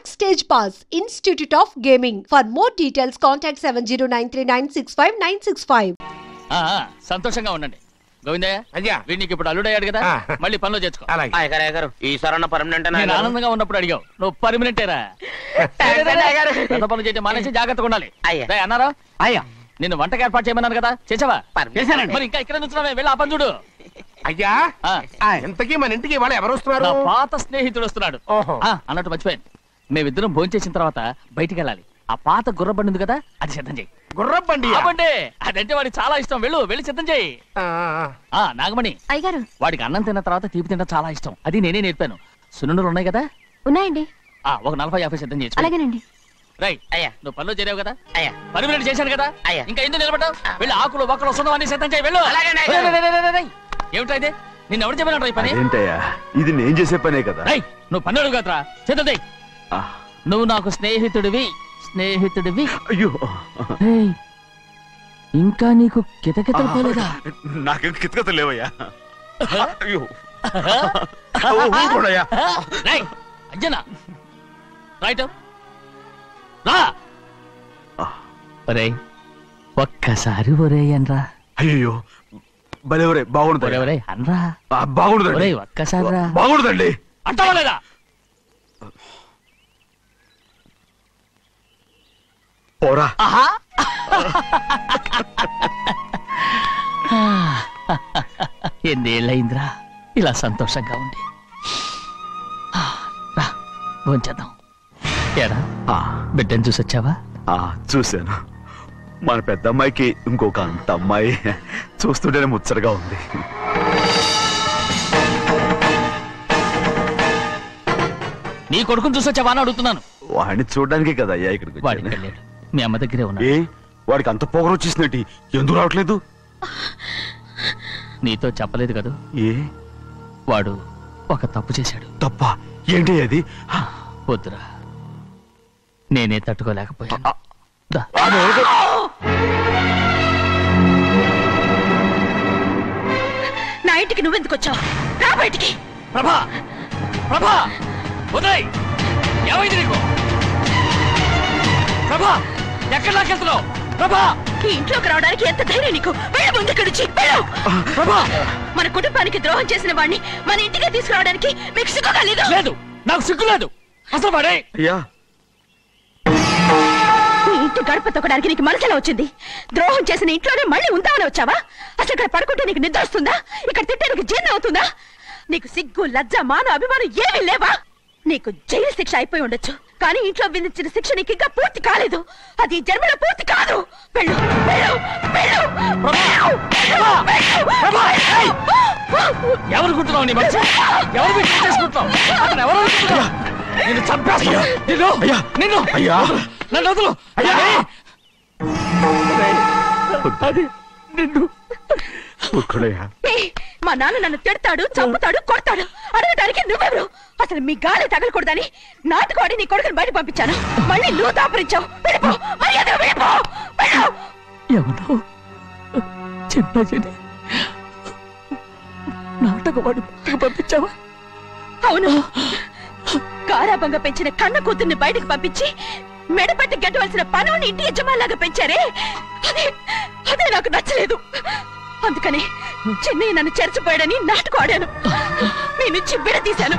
Backstage Pass, Institute of Gaming. For more details, contact 7093965965. సంతోషంగా ఉండండి గోవిందయ్య. అయ్యా వీడికి ఇప్పుడు అల్లుడయ్యాడు కదా, మళ్ళీ పనిలో చేర్చుకో. ఈసారి పర్మనెంట్ నేను ఆనందంగా ఉన్నప్పుడు అడిగావు, నువ్వు పర్మనెంటేరా. పెద్ద పనులు చేయడం మానేసి జాగ్రత్తగా ఉండాలి. అన్నారా? అయ్యా నిన్ను వంటకి ఏర్పాటు చేయమన్నాను కదా, చేసావా? మరి ఇంకా ఇక్కడ నుంచున్నావే, వెళ్ళి ఆ పని చూడు. అయ్యా ఇంతకీ మన ఇంటికి వాళ్ళు ఎవరు వస్తున్నారు? నా పాత స్నేహితుడు వస్తున్నాడు. అన్నట్టు మర్చిపోయాను, మేమిద్దరం భోంచేసిన తర్వాత బయటికి వెళ్ళాలి. ఆ పాత గుర్రబండి ఉంది కదా, అది సిద్ధం చేయి. గుర్రబండి? అదంటే వాడికి చాలా ఇష్టం. వెళ్ళి సిద్ధం చేయి. నాగమణి అయ్యగారు, వాడికి అన్నం తిన్న తర్వాత తీపి తినడం చాలా ఇష్టం. అది నేనే నేర్పాను. సున్నుండలు ఉన్నాయి కదా? ఉన్నాయండి. ఒక 40-50 సిద్ధం చేసి. అలాగేనండి. రైట్ అయ్యా, నువ్వు పనిలో చేరావు కదా, అయ్యా పర్మనెంట్ చేశాను కదా, అయ్యా ఇంకా ఎందుకు నిలబడ్డావు? వెళ్ళి ఆకులు బొక్కలు వస్తుందో అన్ని సిద్ధం చేయి. వెళ్ళు. ఏమిటా ఇది? నిన్ను ఎవరు చెప్పినట్టు ఈ పని? ఏంటయ్యా, ఇది నేను చేసే పనే కదా. నువ్వు పని అడుగు కదరా, సిద్ధం చేయి. నువ్వు నాకు స్నేహితుడివి. అయ్యో, ఇంకా నీకు కితకితలు పోలేదా? నాకేం కితకితలు లేవయ్యా. అయ్యో అజ్జనా రైట్ రా. ఒరేయ్ ఒక్కసారి ఒరేయ్ అనరా. అయ్యో భలే ఒరే, బాగుండదు. ఒరేయ్ అనరా. బాగుండదండి. ఒక్కసారి రా. బాగుండదండి. అంటావా లేదా? పోరా. ఎన్నేళ్ళయిందిరా ఇలా సంతోషంగా ఉండి. రా భోంచేద్దాం. ఏరా బిడ్డను చూసొచ్చావా? చూశాను. మన పెద్ద అమ్మాయికి ఇంకొక అంత అమ్మాయి చూస్తుంటేనే ముచ్చటగా ఉంది. నీ కొడుకుని చూసొచ్చావా అని అడుగుతున్నాను. వాడిని చూడడానికే కదా అయ్యా ఇక్కడికి. మీ అమ్మ దగ్గరే ఉన్నా. వాడికి అంత పొగరు వచ్చేసినట్టు ఎందుకు రావట్లేదు? నీతో చెప్పలేదు కదా. వాడు ఒక తప్పు చేశాడు. తప్ప ఏంటి అది? వద్దురా, నేనే తట్టుకోలేకపోయాను. నా ఇంటికి నువ్వెందుకు వచ్చావు? రా బయటికి. ప్రభా ఉదయ్, ఏమైంది నీకు? ప్రభా ఎక్కడ లాకెళ్తున్నావు? ప్రభా ఈ ఇంట్లోకి రావడానికి ఎంత ధైర్యం నీకు? వెళ్ళి ముందు ఇక్కడి నుంచి వెళ్ళు. ప్రభా మన కుటుంబానికి ద్రోహం చేసిన వాడిని మన ఇంటికి తీసుకురావడానికి మీకు సిగ్గుగా లేదు? లేదు, నాకు సిగ్గు లేదు అసలు. వాడే ఈ ఇంటి గడప తొక్కడానికి నీకు మనసులో వచ్చింది. ద్రోహం చేసిన ఇంట్లోనే మళ్ళీ ఉందామని వచ్చావా? అసలు ఇక్కడ పడుకుంటే నీకు నిద్ర వస్తుందా? ఇక్కడ తింటే నీకు జీర్ణం అవుతుందా? నీకు సిగ్గు, లజ్జ, మాన, అభిమానం ఏమీ లేవా? నీకు జైలు శిక్ష అయిపోయి ఉండొచ్చు, కానీ ఇంట్లో విధించిన శిక్ష నీకు ఇంకా పూర్తి కాలేదు. అది జన్మలో పూర్తి కాదు. వెళ్ళు. ఎవరు గుర్తున్నావు? నీ మంచి ఎవరు చేసుకుంటున్నావు? నిన్ను చంపేస్తా. నిన్ను నన్ను వదులు. మా నాన్న నన్ను తిడతాడు, చంపుతాడు, కొడతాడు. అడగడానికి నువ్వెవరు? అసలు మీ గాలి తగలకూడదని నాటుకోడి నీ కొడుకుని బయట పంపించాను. మళ్ళీ నువ్వు దాపరించావు. ఎవరో చిన్న నాటకవాడు పంపించావా? అవును, గారాబంగా పెంచిన కన్న కూతుర్ని బయటకు పంపించి మెడపట్టి గట్టవలసిన పనుని ఇంటి యజమానిలాగా పెంచారే, అదే నాకు నచ్చలేదు. అందుకని చెన్నై నన్ను చెరచిపోయాడని నాటకం ఆడాను. నీ నుంచి విడదీశాను.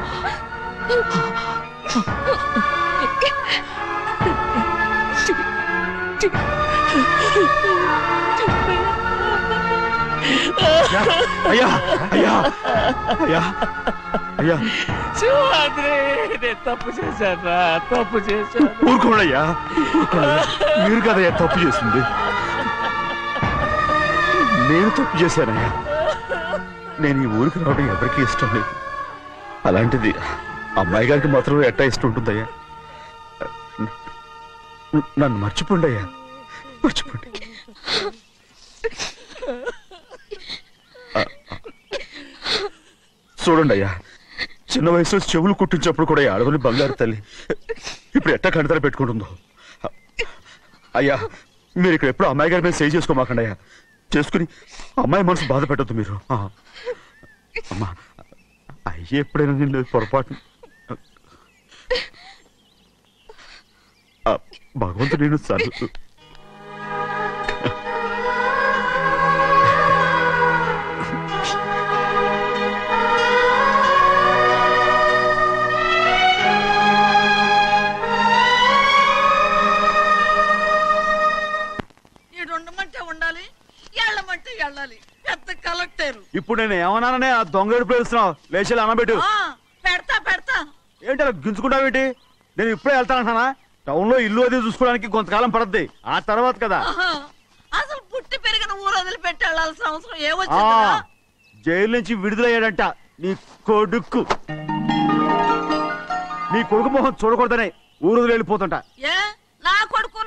తప్పు చేశాను. ఊరుకోడయ్యా, మీరు కదయ్యా తప్పు చేసింది. నేను తప్పు చేశానయ్యా. నేను ఈ ఊరికి రావడం ఎవరికి ఇష్టం లేదు. అలాంటిది అమ్మాయి గారికి మాత్రం ఎట్టా ఇష్టం ఉంటుందయ్యా. నన్ను మర్చిపోండి అయ్యా, మర్చిపోండి. చూడండి అయ్యా, చిన్న వయసులో చెవులు కుట్టించినప్పుడు కూడా ఆడవని బంగారు తల్లి ఇప్పుడు ఎట్టా కణతల పెట్టుకుంటుందో. అయ్యా మీరు ఇక్కడ ఎప్పుడు అమ్మాయి గారి మీద సేవ్ చేసుకోమాకండి అయ్యా. చేసుకుని అమ్మాయి మనసు బాధ పెట్టద్దు మీరు. అమ్మా అయ్యి ఎప్పుడైనా నేను పొరపాటు భగవంతుడు నేను సార్ ఉండాలి ఎళ్ళమంటే వెళ్ళాలి పెద్ద కలెక్టర్. ఇప్పుడు నేను ఏమన్నాననే ఆ దొంగ పిలుస్తున్నావు లేచి అనబెట్టు. పెడతా పెడతా. ఏంటి అలా గించుకుంటావేంటి? నేను ఇప్పుడే వెళ్తానంటానా? టౌన్ లో ఇల్లు అది చూసుకోవడానికి కొంతకాలం పడద్ది, ఆ తర్వాత కదా. అసలు పుట్టి పెరిగిన ఊరు వదిలిపెట్టి వెళ్ళాల్సిన అవసరం ఏమొచ్చిందా? జైలు నుంచి విడుదలయ్యాడంట నీ కొడుకు. నీ కొడుకు మొహం చూడకూడదనే ఊరు వదిలి వెళ్ళిపోతుంటా. ఏ నా కొడుకు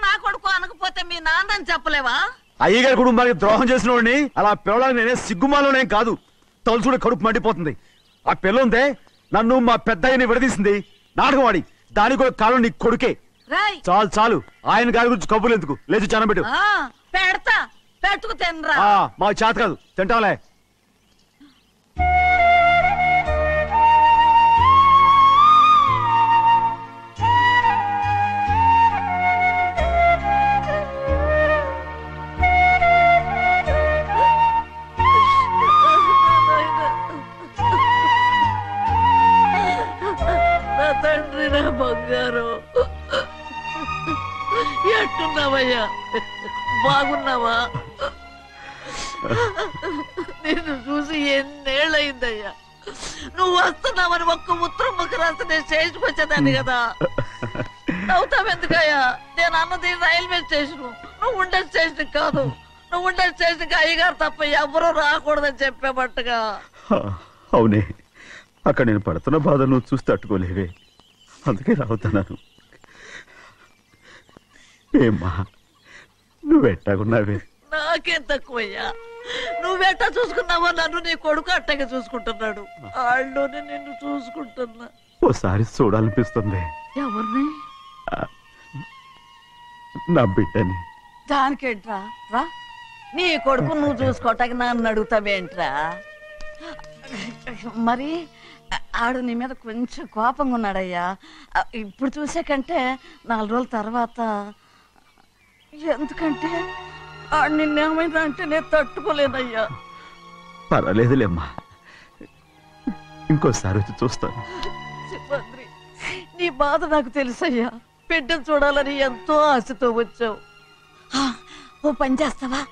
అనకపోతే మీ నాన్నని చెప్పలేవా? అయ్యగారి కుటుంబానికి ద్రోహం చేసిన వాడిని అలా పిల్లడానికి నేనే సిగ్గుమాలోనేం కాదు. తలుచుడు కడుపు మండిపోతుంది. ఆ పిల్లందే నన్ను మా పెద్దయ్యని విడదీసింది నాటకం ఆడి. దానికి కూడా కాలం నీ కొడుకే. చాలు చాలు, ఆయన గారి గురించి కబుర్లు ఎందుకు, లేచి చనబెట్టు. పెడతా పెట్టుకు తినరా. మా చేత కాదు, తింటాలే. తండ్రి నా బంగారు, ఎట్టున్నావయ్యా? బాగున్నావా? నిన్ను చూసి ఎన్నేళ్ళయిందయ్యా. నువ్వు వస్తున్నావని ఒక్క ఉత్తరం ముక్క రాస్తే నేను స్టేషన్కి వచ్చేదాన్ని కదా. నవ్వుతావెందుకయ్యా? నేను అన్నది రైల్వే స్టేషన్, నువ్వు ఉండే స్టేషన్ కాదు. నువ్వు ఉండే స్టేషన్కి అయ్యగారు తప్ప ఎవరూ రాకూడదని చెప్పేమట్టుగా. అవునే, అక్కడ నేను పడుతున్న బాధ నువ్వు చూసి తట్టుకోలేవే, అందుకే రావుతున్నాను. ఏమ్మా నువ్వెట్టాగున్నావే? నాకేం తక్కువయ్యా. నువ్వెట్టా చూసుకున్నావో నన్ను నీ కొడుకు అట్టగా చూసుకుంటున్నాడు. వాళ్ళలోనే నిన్ను చూసుకుంటున్నా. ఓసారి చూడాలనిపిస్తుంది. ఎవరిని? నా బిడ్డని. దానికేంట్రా? రా, నీ కొడుకు నువ్వు చూసుకోవటానికి నన్ను అడుగుతావేంట్రా? మరి ఆడు నీ మీద కొంచెం కోపంగా ఉన్నాడయ్యా. ఇప్పుడు చూసే కంటే 4 రోజుల తర్వాత. ఎందుకంటే ఆడు నిన్నేమైనా అంటే నేను తట్టుకోలేనయ్యా. పర్వాలేదులేమ్మా, ఇంకోసారి వచ్చి చూస్తాను. శివాద్రి, నీ బాధ నాకు తెలుసయ్యా. బిడ్డను చూడాలని ఎంతో ఆశతో వచ్చావు. ఓ పని చేస్తావా?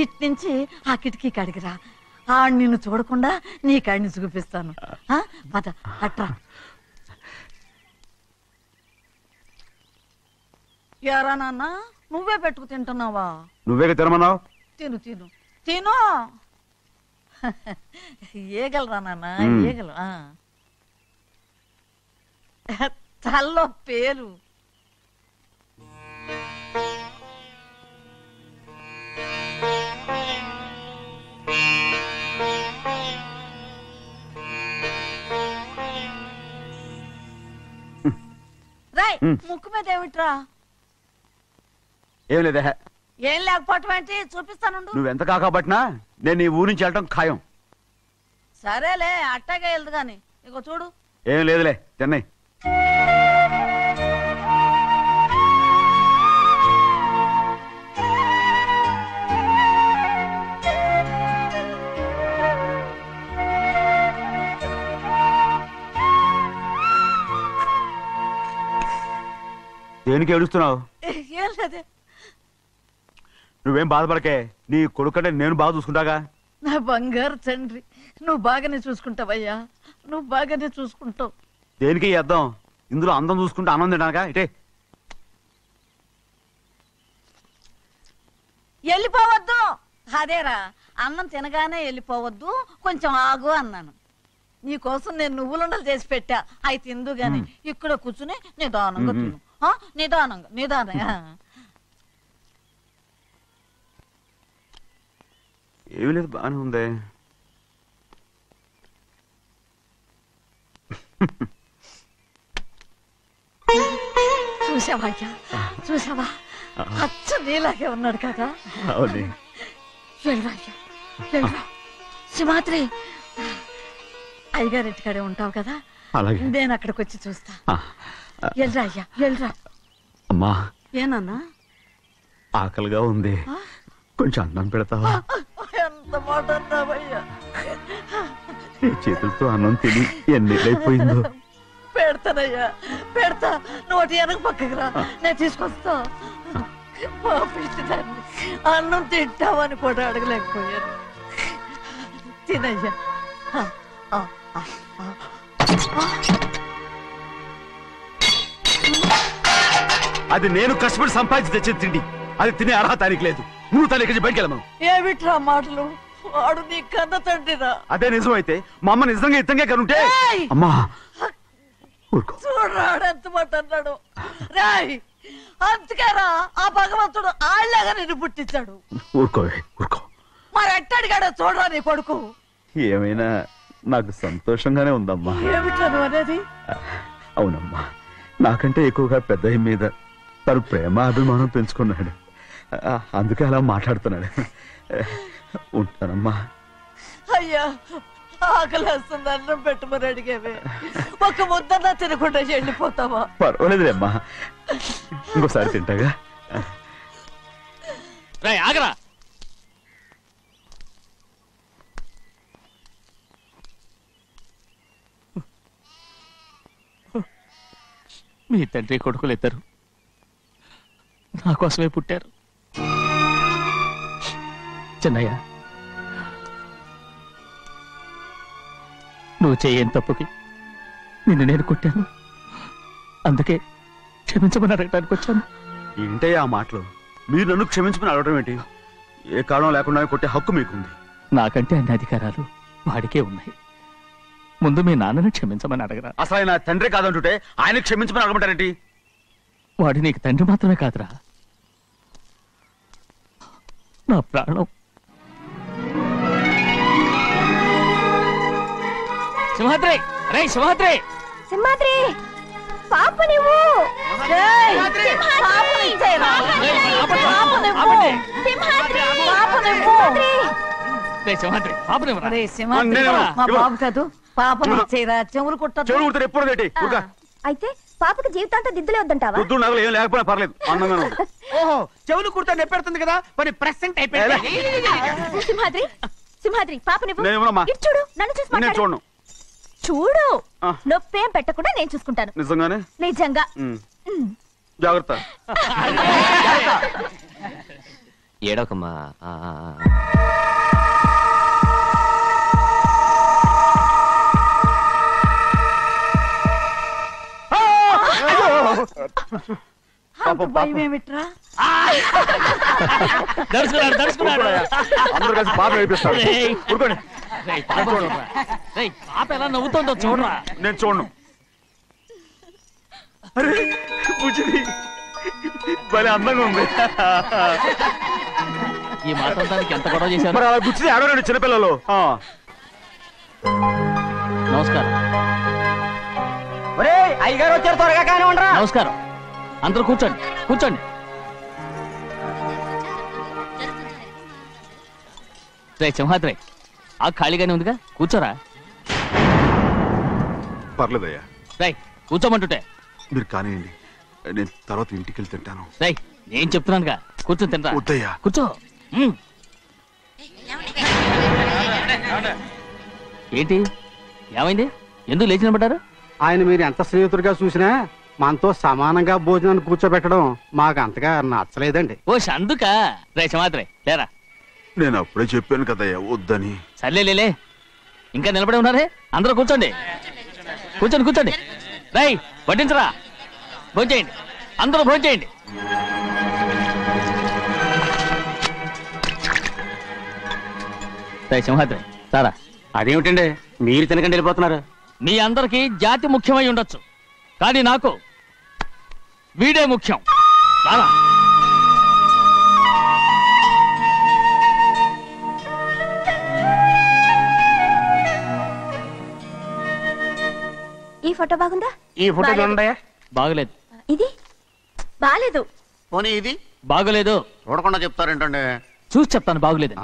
ఇటు నుంచి ఆ కిటికీ కడిగిరా. ఆడు నిన్ను చూడకుండా నీ కాడిని చూపిస్తాను. పద అట్రా. యారా నాన్న, నువ్వే పెట్టుకు తింటున్నావా? నువ్వే తినమన్నావు. తిను తిను తిను. ఏగలరా నాన్న, ఏగలు. తల్లో పేరు. రాయ్, ముక్కు మీద ఏమిట్రా? ఏం లేదే. ఏం లేకపోవటం ఏంటి? చూపిస్తాను. నువ్వెంత కాకబట్టినా నేను ఈ ఊరి నుంచి వెళ్ళటం ఖాయం. సరేలే, అట్టాగే వెళ్దు గాని. ఇగో చూడు. ఏం లేదులే, తిన్నాయి. దేనికి ఏడుస్తున్నావు? ఏం లేదే. నువ్వేం బాధపడకే, నీ కొడుకంటే నేను బాగా చూసుకుంటాగా. నా బంగారు తండ్రి, నువ్వు బాగానే చూసుకుంటావయ్యా. నువ్వు బాగానే చూసుకుంటావు. దేనికి అర్థం? ఇందులో అందం చూసుకుంటే అన్నం తింటానుగా. ఇటే వెళ్ళిపోవద్దు. అదేరా, అన్నం తినగానే వెళ్ళిపోవద్దు, కొంచెం ఆగు అన్నాను. నీకోసం నేను నువ్వులుండలు చేసి పెట్టా, అవి తిందు గాని. ఇక్కడ కూర్చుని నిదానంగా తిను. నిదానంగా నిదానంగా. ఏమీ లేదు, బాగానే ఉంది. చూసావా అయ్యా, చూసావా? అచ్చ నీలాగే ఉన్నాడు కదా. వెళ్ళరా అయ్యా, వెళ్ళరా. సింహాద్రి, అయ్యగారి ఇంటికాడే ఉంటావు కదా, నేను అక్కడికి వచ్చి చూస్తా. వెళ్ళరా అయ్యా, వెళ్ళరా. అమ్మా ఏనన్నా ఆకలిగా ఉంది, కొంచెం అన్నం పెడతావా? ఎంత మాట అన్నావయ్యా. నీ చేతులతో అన్నం తిని ఎన్నిళ్ళైపోయిందో. పెడతానయ్యా, పెడతా. నోటి వెనక పక్కకి రా, నేను తీసుకొస్తా. పాపిస్తాన్ని అన్నం తింటావని కూడా అడగలేకపోయాను. తినయ్యా. అది నేను కష్టపడి సంపాదించి తెచ్చి తిండి, అది తినే అర్హత ఆయనకి లేదు. నువ్వు తన ఇక్కడి బయటికి వెళ్ళమను. ఏమిట్రా మాటలు? వాడు నీ కన్న తండ్రిరా. అదే నిజం అయితే మా అమ్మ నిజంగా ఇద్దంగా కనుంటే. అమ్మా ఊరుకో. చూడరాడు ఎంత మాట అన్నాడు. రాయ్, అందుకేరా ఆ భగవంతుడు ఆళ్ళగా నిన్ను పుట్టించాడు. ఊరుకోవే, ఊరుకో. మరి ఎట్టడిగాడో చూడరా నీ కొడుకు. ఏమైనా నాకు సంతోషంగానే ఉందమ్మా. ఏమిట్రా నువ్వు అనేది? అవునమ్మా, నాకంటే ఎక్కువగా పెద్ద మీద తను ప్రేమ అభిమానం పెంచుకున్నాడు, అందుకే అలా మాట్లాడుతున్నాడు. ఉంటానమ్మా. అయ్యా, ఆకలేస్తుంది, అన్నం పెట్టమని అడిగేవే. ఒక ముద్దన్నా తినకుండా వెళ్ళిపోతావా? పర్వాలేదులేమ్మా, ఇంకోసారి తింటాగా. ఆగరా. మీ తండ్రి కొడుకులు ఇద్దరు నా కోసమే పుట్టారు. చిన్నయ్య, నువ్వు చేయని తప్పుకి నిన్ను నేను కొట్టాను, అందుకే క్షమించమని అడగటానికి వచ్చాను. ఏంటయ్యా ఆ మాటలు? మీరు నన్ను క్షమించమని అడగడం ఏంటి? ఏ కారణం లేకుండా కొట్టే హక్కు మీకుంది. నాకంటే అన్ని అధికారాలు వాడికే ఉన్నాయి. ముందు మీ నాన్నని క్షమించమని అడగరా. అసలు ఆయన తండ్రి కాదంటుంటే ఆయన క్షమించమని అడగమంటారేంటి? వాడు నీకు తండ్రి మాత్రమే కాదురా, నా ప్రాణం. సింహాద్రి, రే సింహాద్రి, సింహాద్రి పాప నువ్వు సింహాద్రి పాపనివ్వరా. అరే సింహాద్రి, మా బాబు కాదు, పాపని ఇచ్చేరా. చెవులు కుట్టదు. చెవులు కుడితే ఎప్పుడు ఏంటి? అయితే పాపకి జీవితాంతా దిద్దులే వద్దంటావా? వద్దు, నగలు ఏం లేకపోయినా పర్లేదు, అందంగా ఉంది. ఓహో, చెవులు కుర్తా నెప్పెడుతుంది కదా, మరి ప్రెసెంట్ అయిపోయింది. సింహాద్రి, సింహాద్రి పాప నువ్వు నేనేమోనమ్మా? ఇటు చూడు, నన్ను చూసి నేను మాట్లాడు. చూడను. చూడు, నొప్పేం పెట్టకుండా నేను చూసుకుంటాను. నిజంగానే? నిజంగా. జాగ్రత్త. ఏడోకమ్మా. భయం ఏమిట్రా? దడుచుకున్నాడు, దడుచుకున్నాడు. అందరూ కలిసి పాప ఏడిపిస్తారు. ఊరుకోండి. పాప ఎలా నవ్వుతుందో చూడరా. నేను చూడను. అరే బుజ్జిది భలే అందంగా ఉంది. ఈ మాట్లాడడానికి ఎంత గొడవ చేశారు. మరి అలా బుజ్జిది ఆడవాడు చిన్నపిల్లలు. నమస్కారం. అయ్యగారు వచ్చారు, త్వరగా కానివ్వండి. నమస్కారం. అందరూ కూర్చోండి, కూర్చోండి. రే సింహాద్రి, ఆ ఖాళీగానే ఉందిగా, కూర్చోరా. పర్లేదయ్యా. రై కూర్చోమంటుంటే. మీరు కానివ్వండి, నేను తర్వాత ఇంటికి వెళ్ళి తింటాను. రై నేను చెప్తున్నానుగా, కూర్చొని తింటా. వద్దయ్యా. కూర్చో. ఏంటి ఏమైంది? ఎందుకు లేచి నిలబడ్డారు? ఆయన మీరు ఎంత స్నేహితుడిగా చూసినా మనతో సమానంగా భోజనాన్ని కూర్చోబెట్టడం మాకు అంతగా నచ్చలేదండి. ఓ అందుక. రే సింహాద్రి లేరా. నేను అప్పుడే చెప్పాను కదయ్యా వద్దని. సర్లేలే, ఇంకా నిలబడి ఉన్నారే, అందరూ కూర్చోండి, కూర్చోండి, కూర్చోండి. రై వడ్డించరా, భోంచేయండి, అందరూ భోంచేయండి. రై సింహాద్రి సారా. అదేమిటండి మీరు తినకండి వెళ్ళిపోతున్నారు? మీ అందరికీ జాతి ముఖ్యమై ఉండొచ్చు, కానీ నాకు వీడే ముఖ్యం. రారా. ఈ ఫోటో బాగుందా? ఈ ఫోటో చూడండి. బాగలేదు. ఇది బాలేదు. పోనీ ఇది బాగలేదు. చూడకుండా చెప్తారేంటండి? చూసి చెప్తాను బాగలేదు.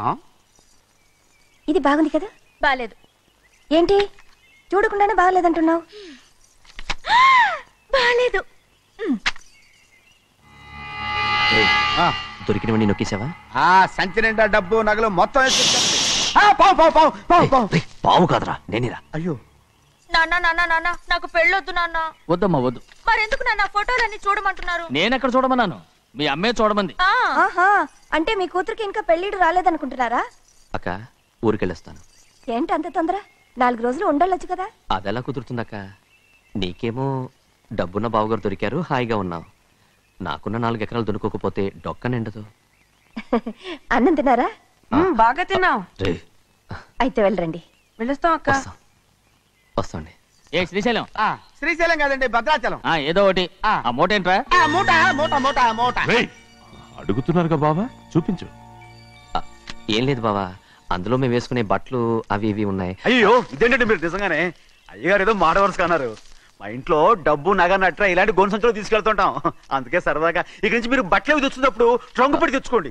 ఇది బాగుంది కదా? బాలేదు. ఏంటి చూడకుండానే బాగలేదంటున్నావు? బాలేదు. దొరికినవన్నీ నొక్కేసావా? సంచి నిండా డబ్బు నగలు మొత్తం పావు కాదురా, నేనేరా. అయ్యో నాన్న నాన్న నాన్న నాకు పెళ్ళొద్దు నాన్న. వద్దమ్మా వద్దు. మరెందుకు నాన్న ఫోటోలన్నీ చూడమంటున్నారు? నేనెక్కడ చూడమన్నాను, మీ అమ్మే చూడమంది. ఆహా, అంటే మీ కూతురికి ఇంకా పెళ్ళిడు రాలేదనుకుంటున్నారా? అక్క, ఊరికెళ్ళొస్తాను. ఏంటి అంత తొందర? 4 రోజులు ఉండొచ్చు కదా. అదెలా కుదురుతుందక్క? నీకేమో డబ్బున్న బావగారు దొరికారు, హాయిగా ఉన్నావు. నాకున్న 4 ఎకరాలు దొరకకపోతే డొక్క నిండదు. అన్నం తిన్నారా? బాగా తిన్నావు. అయితే వెళ్ళరండి. వెళ్ళొస్తాం అక్క. వస్తాండి. ఏ శ్రీశైలం? శ్రీశైలం కాదండి, భద్రాచలం. ఏదో ఒకటి. ఆ మూట ఏంట్రా? మూట మూట మూట మూట. అడుగుతున్నారుగా బావా, చూపించు. ఏం లేదు బావా, అందులో మేము వేసుకునే బట్టలు అవి ఇవి ఉన్నాయి. అయ్యో, ఇదేంటండి మీరు నిజంగానే? అయ్యగారు ఏదో మాట వరుస అన్నారు. మా ఇంట్లో డబ్బు నగ నట్ర ఇలాంటి గొంతు సంచులు తీసుకెళ్తుంటాం. అందుకే సరదాగా ఇక నుంచి మీరు బట్టలు అవి తెచ్చుకున్నప్పుడు ట్రంక్ పెట్టి తెచ్చుకోండి.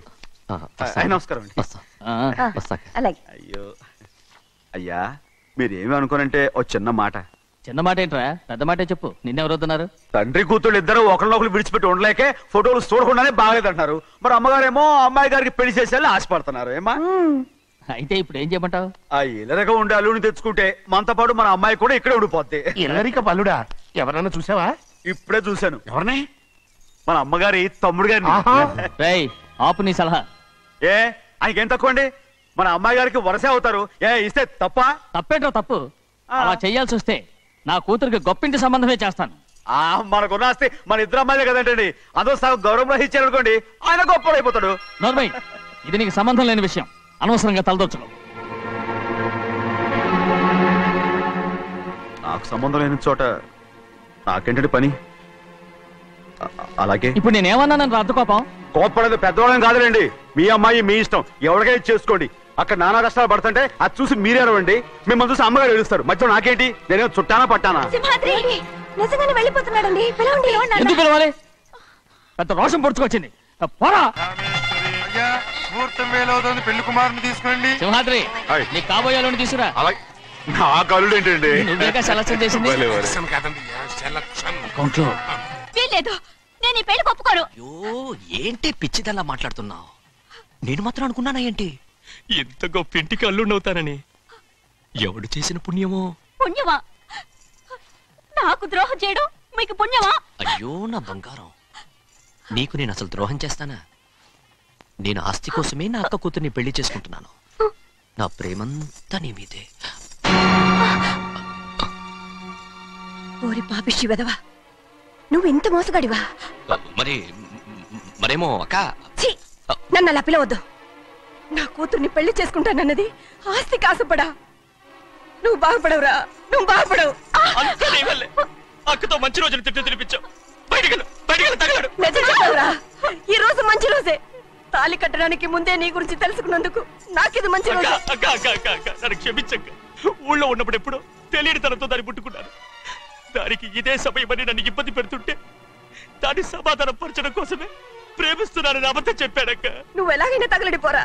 నమస్కారం అండి. వస్తాక. అలాగే. అయ్యో అయ్యా, మీరేమి అనుకోనంటే ఓ చిన్న మాట. చిన్న మాట ఏంట్రా, పెద్ద మాటే చెప్పు. నిన్నెవరు వద్దన్నారు? తండ్రి కూతుళ్ళు ఇద్దరు ఒకరినొకరు విడిచిపెట్టి ఉండలేకే ఫోటోలు చూడకుండానే బాగలేదంటున్నారు. మరి అమ్మగారేమో అమ్మాయి గారికి పెళ్లి చేసేయాలని ఆశపడుతున్నారు. ఏమా అయితే ఇప్పుడు ఏం చేయమంటావు? ఆ ఇల్లరిగా ఉండే అల్లుని తెచ్చుకుంటే మనతో పాటు మన అమ్మాయి కూడా ఇక్కడే ఉండిపోద్ది. ఇల్లరిక పల్లుడా? ఎవరన్నా చూసావా? ఇప్పుడే చూశాను. ఎవరిని? మన అమ్మగారి తమ్ముడు గారిని. రేయ్, ఆపు నీ సలహా. ఏ ఆయనకేం తక్కువ అండి? మన అమ్మాయి గారికి వరసే అవుతారు. ఏ ఇస్తే తప్ప? తప్పేంట్రా తప్పు. అలా చెయ్యాల్సి వస్తే నా కూతురికి గొప్పింటి సంబంధమే చేస్తాను. మనకున్న ఆస్తి మన ఇద్దరు అమ్మాయిలే కదంటండి. అదో సగం గౌరవం ఇచ్చారనుకోండి, ఆయన గొప్ప అయిపోతాడు. నోర్మయ్, ఇది నీకు సంబంధం లేని విషయం. అనవసరంగా తలదొచ్చుకో. నాకు సంబంధం లేని చోట నాకేంటండి పని? అలాగే ఇప్పుడు నేనేమన్నానని రద్దు కోపం? కోప్పడేది పెద్దవాళ్ళని కాదులేండి. మీ అమ్మాయి మీ ఇష్టం, ఎవరికైనా చేసుకోండి. అక్కడ నానా కష్టాలు పడుతుంటే అది చూసి మీరేరవండి. మిమ్మల్ని చూసి అమ్మగారు ఏడుస్తారు. మధ్యలో నాకేంటి? నేనేమో చుట్టానా పట్టానా? సింహాద్రి నిజంగానే వెళ్ళిపోతున్నాడండి. పిలవండి. ఎందుకు పిలవాలి? పెద్ద రోషం పొడుచుకొచ్చింది. పోరా. పెళ్లి కుమారుని తీసుకురండి. సింహాద్రి, నీ కాబోయేలోని తీసుకురా. నా కళ్ళు ఏంటండి? నువ్వేగా సెలక్షన్ చేసింది. వీల్లేదు, నేను ఈ పెళ్లి ఒప్పుకోను. ఏంటి పిచ్చిదల్లా మాట్లాడుతున్నావు? నేను మాత్రం అనుకున్నానా ఏంటి ఎంత గొప్ప ఇంటికి అల్లుండవుతానని? ఎవడు చేసిన పుణ్యమో? పుణ్యమా? నాకు ద్రోహం చేయడం మీకు పుణ్యమా? అయ్యో నా బంగారం, నీకు నేను అసలు ద్రోహం చేస్తానా? నేను ఆస్తి కోసమే నా అక్క కూతుర్ని పెళ్లి చేసుకుంటున్నాను. నా ప్రేమంతా నీ మీదే. ఓరి పాపిష్టి వెదవా, నువ్వు ఇంత మోసగాడివా? మరేమో అక్క. నన్ను అలా పిలవద్దు. నా కూతుర్ని పెళ్లి చేసుకుంటానన్నది ఆస్తి కాసపడా. నువ్వు బాగుపడవురా, నువ్వు బాగుపడవు. అక్కతో మంచి రోజులు తినిపించావు. నిజం చెప్పవురా, ఈ రోజు మంచి రోజే. తాళి కట్టడానికి ముందే నీ గురించి తెలుసుకున్నందుకు నాకిది మంచి రోజు. నన్ను క్షమించక్క. ఊళ్ళో ఉన్నప్పుడు ఎప్పుడో తెలియని తనతో దాన్ని పుట్టుకున్నాను. దానికి ఇదే సమయమని నన్ను ఇబ్బంది పెడుతుంటే దాన్ని సమాధానం పరచడం కోసమే ప్రేమిస్తున్నానని అబద్ధం చెప్పాడక్క. నువ్వు ఎలాగైనా తగలడిపోరా,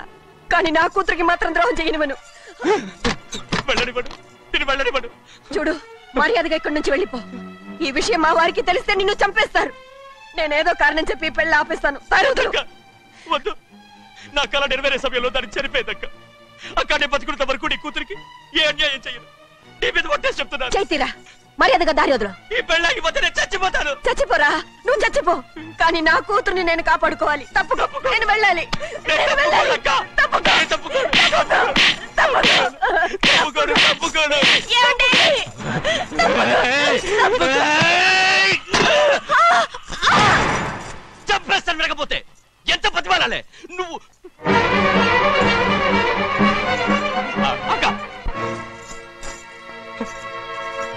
కానీ నా కూతురికి మాత్రం ద్రోహం చేయనివను. వెళ్ళనివ్వడు, నేను వెళ్ళనివ్వడు. చూడు, మర్యాదగా ఇక్కడి నుంచి వెళ్ళిపో. ఈ విషయం మా వారికి తెలిస్తే నిన్ను చంపేస్తారు. నేనేదో కారణం చెప్పి పెళ్లి ఆపేస్తాను. వద్దు, నా కళ నెరవేరే సమయంలో దాన్ని చనిపోయేదక్క. అక్కడే బతుకున్నంత వరకు నీ కూతురికి ఏ అన్యాయం చేయను. నీ మీద ఒట్టేసి చెప్తున్నాను. చైతీరా, మర్యాదగా దారి వదులు. ఈ పెళ్ళాకి పోతే నేను చచ్చిపోతాను. చచ్చిపోరా, నువ్వు చచ్చిపో, కానీ నా కూతుర్ని నేను కాపాడుకోవాలి. తప్పుకో, నేను వెళ్ళాలి. చంపేస్తాను. వినకపోతే ఎంత బతిమాలాలే నువ్వు?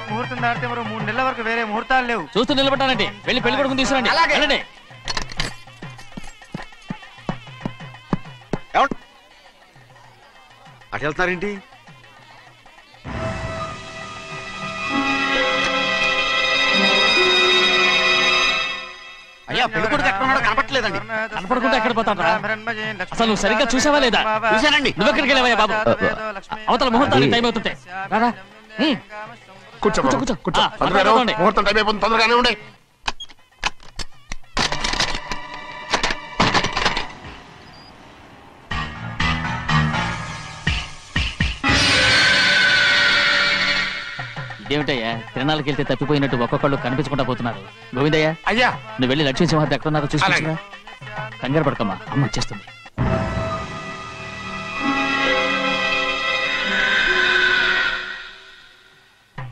ముహూర్తం దాటితే మరో 3 నెలల వరకు వేరే ముహూర్తాలు లేవు. చూస్తూ నిలబడ్డానండి. వెళ్ళి పెళ్లి కొడుకుని తీసుకురండి. వెళ్ళండి. అటు వెళ్తున్నారేంటి? అయ్యా, పెళ్లి కొడుకు ఎక్కడ ఉన్నాడో కనపట్లేదండి. కనపడకుండా ఎక్కడ పోతాడ్రా? అసలు నువ్వు సరిగ్గా చూసావా లేదా? చూశానండి. నువ్వు ఎక్కడికి వెళ్ళావయ్యా బాబు? అవతల ముహూర్తానికి టైం అవుతుంటే రారా. కూర్చో కూర్చో. ముహూర్తం టైం అయిపోతుంది, తొందరగానే ఉండే. ఇదేమిటయ్యా తిరణాలకు వెళ్తే తప్పిపోయినట్టు ఒక్కొక్కళ్ళు కనిపించకుండా పోతున్నారు. గోవిందయ్య అయ్యా నువ్వు వెళ్ళి లక్ష్మీ సింహాద్రి ఎక్కడ ఉన్నారో చూసుకుంటున్నా. కంగారు పడకమ్మా, అమ్మ వచ్చేస్తుంది.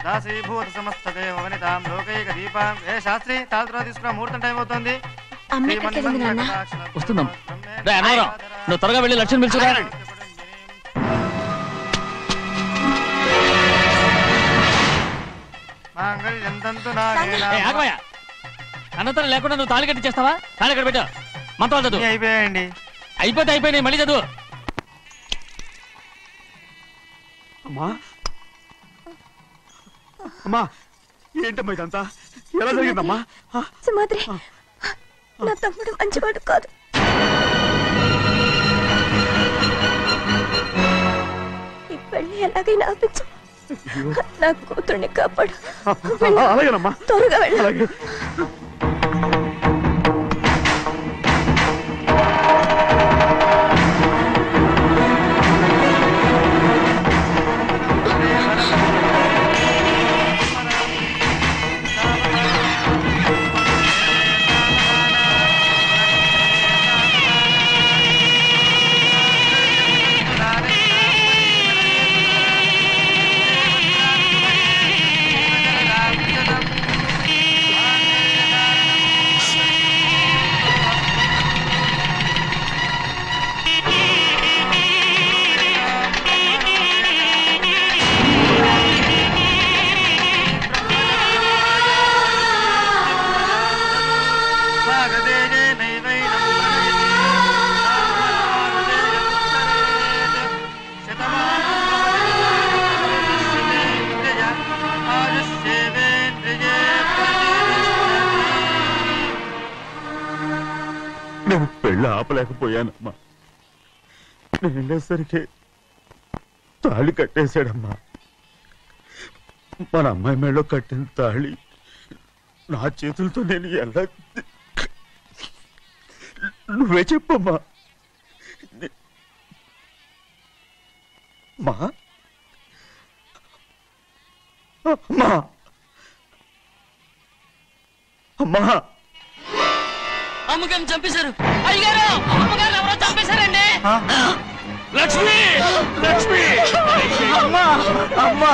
దాసీభూత సమస్త దేవనితాం లోకైక దీపాం. ఏ శాస్త్రి తాళతో తీసుకున్న ముహూర్తం టైం అవుతుంది. వస్తుందమ్మా. అన్నవరం నువ్వు త్వరగా వెళ్ళి లక్ష్మణ్ పిలుచురా. అన్నతరం లేకుండా నువ్వు తాళి కట్టి చేస్తావా? తాళి కట్టి పెట్టు. మంత్రాలు చదువు. అయిపోయాయండి. అయిపోయినాయి, మళ్ళీ చదువు. అమ్మా అమ్మా, ఏంటమ్మా ఇదంతా? ఎలా జరిగిందమ్మా? సింహాద్రి, నా తమ్ముడు మంచివాడు కాదు. ఈ పెళ్లి ఎలాగైనా ఆపించు. నా కూతుర్ని కాపాడు. అలాగేనమ్మా, త్వరగా వెళ్ళాలి. నేను పెళ్ళి ఆపలేకపోయానమ్మా. నేను వెళ్ళేసరికి తాళి కట్టేశాడమ్మా. మన అమ్మాయి మేడలో కట్టిన తాళి నా చేతులతో నేను ఎలా... నువ్వే చెప్పమ్మా. మా అమ్మా అమ్మా అమ్మగారిని చంపేశారు. అయ్యారు, అమ్మగారు ఎవరో చంపేశారండి. లక్ష్మి, లక్ష్మి, అమ్మా, అమ్మా,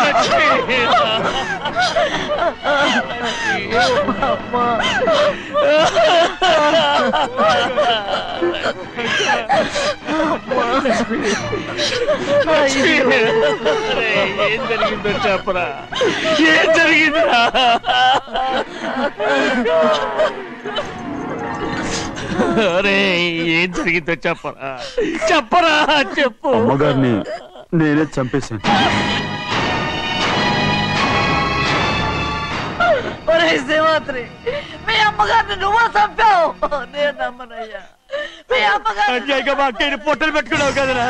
ఏం జరిగిందో చెప్పరా? ఏం జరిగిందిరా? అరే ఏం జరిగిందో చెప్పరా? చెప్పరా, చెప్పు. అమ్మగారిని నేనే చంపేశాను. శ్రీమాత్రి, మీ అమ్మగారిని నువ్వు చంపావు. నేను నమ్మనయ్యా. మీ అమ్మగారు మా అక్కని పొట్టలు పెట్టుకున్నావు కదరా.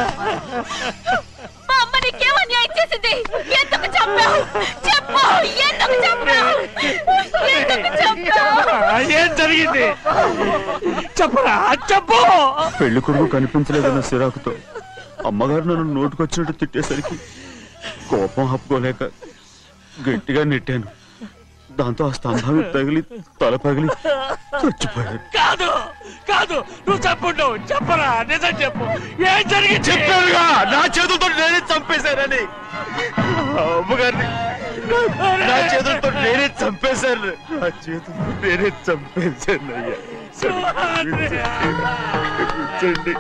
మా అమ్మ నీకేం అన్యాయం చేసింది? ఎందుకు చంపావు? చెప్పు, ఎందుకు చంపావు? ఎందుకు చంపావు? ఏం జరిగింది చెప్పరా, చెప్పు. పెళ్లి కొడుకు కనిపించలేదన్న సిరాకుతో అమ్మగారు నన్ను నోటుకొచ్చినట్టు తిట్టేసరికి కోపం ఆపుకోలేక గట్టిగా నెట్టాను. దాంతో ఆ స్తంభం తగిలి తల పగిలి చచ్చిపోయాడు. కాదు కాదు, నువ్వు చెప్పుండవు. చెప్పరా, నిజం చెప్పు. ఏం జరిగింది? చెప్పానుగా, నా చేతులతో నేనే చంపేశానని. అమ్మగారిని నా చేతులతో నేనే చంపేశాను. నా చేతులతో నేనే చంపేశాను. అయ్యా కూర్చోండి.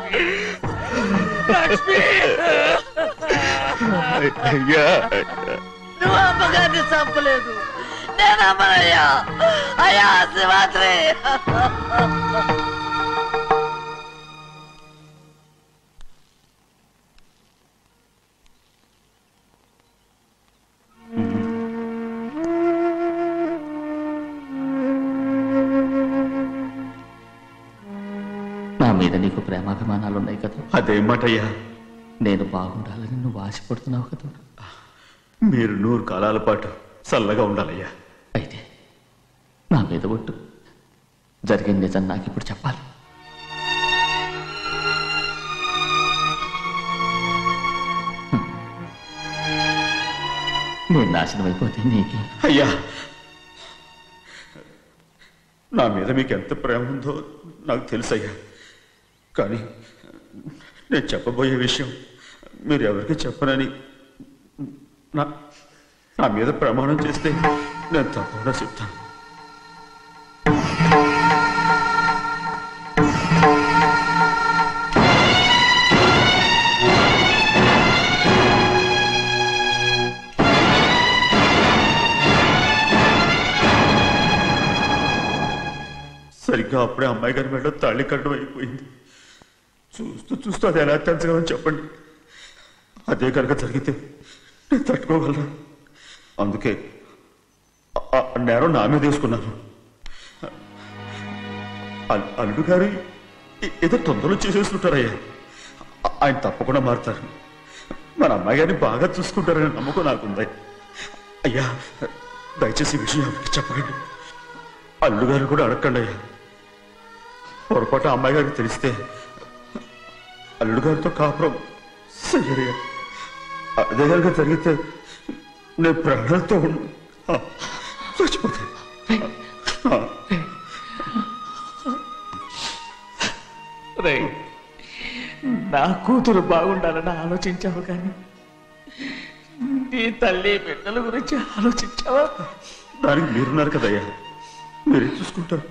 అయ్యా, నువ్వు అమ్మగారిని చంపలేదు. నేను అమ్మనయ్యా. అయ్యా శ్రీమాత్రి. నా మీద నీకు ప్రేమాభిమానాలున్నాయి కదా. అదేమాటయ్యా? నేను బాగుండాలని నువ్వు ఆశపడుతున్నావు కదా. మీరు 100 కాలాల పాటు చల్లగా ఉండాలయ్యా. అయితే నా మీద ఒట్టు. జరిగిన నిజం నాకు ఇప్పుడు చెప్పాలి. నేను నాశనం అయిపోతే నీకు. అయ్యా, నా మీద మీకు ఎంత ప్రేమ ఉందో నాకు తెలుసయ్యా. కానీ నేను చెప్పబోయే విషయం మీరు ఎవరికి చెప్పనని నా మీద ప్రమాణం చేస్తే నేను తప్పకుండా చెప్తాను. సరిగ్గా అప్పుడే అమ్మాయి గారి మెడలో తాళి కట్టడం అయిపోయింది. చూస్తూ చూస్తూ అది ఎలా తెంచగలని చెప్పండి. అదే కనుక జరిగితే నేను తట్టుకోగలరా? అందుకే నేరం నా మీద వేసుకున్నాను. అల్లుడు గారు ఏదో తొందరలో చేసేస్తుంటారయ్యా. ఆయన తప్పకుండా మారుతారు. మన అమ్మాయి గారిని బాగా చూసుకుంటారనే నమ్మకం నాకుంది. అయ్యా, దయచేసి ఈ విషయం ఎవరికి చెప్పకండి. అల్లుడు గారు కూడా అడగండి అయ్యా. పొరపాటు అమ్మాయి గారికి తెలిస్తే అల్లుడు గారితో కాపురం సయ్యరయ్యా. అదే కనుక జరిగితే నేను ప్రాణాలతో చచ్చిపోతాను. నా కూతురు బాగుండాలని ఆలోచించావు కానీ నీ తల్లి బిడ్డల గురించి ఆలోచించావా? దానికి మీరున్నారు కదయ్యా, మీరేం చూసుకుంటారు?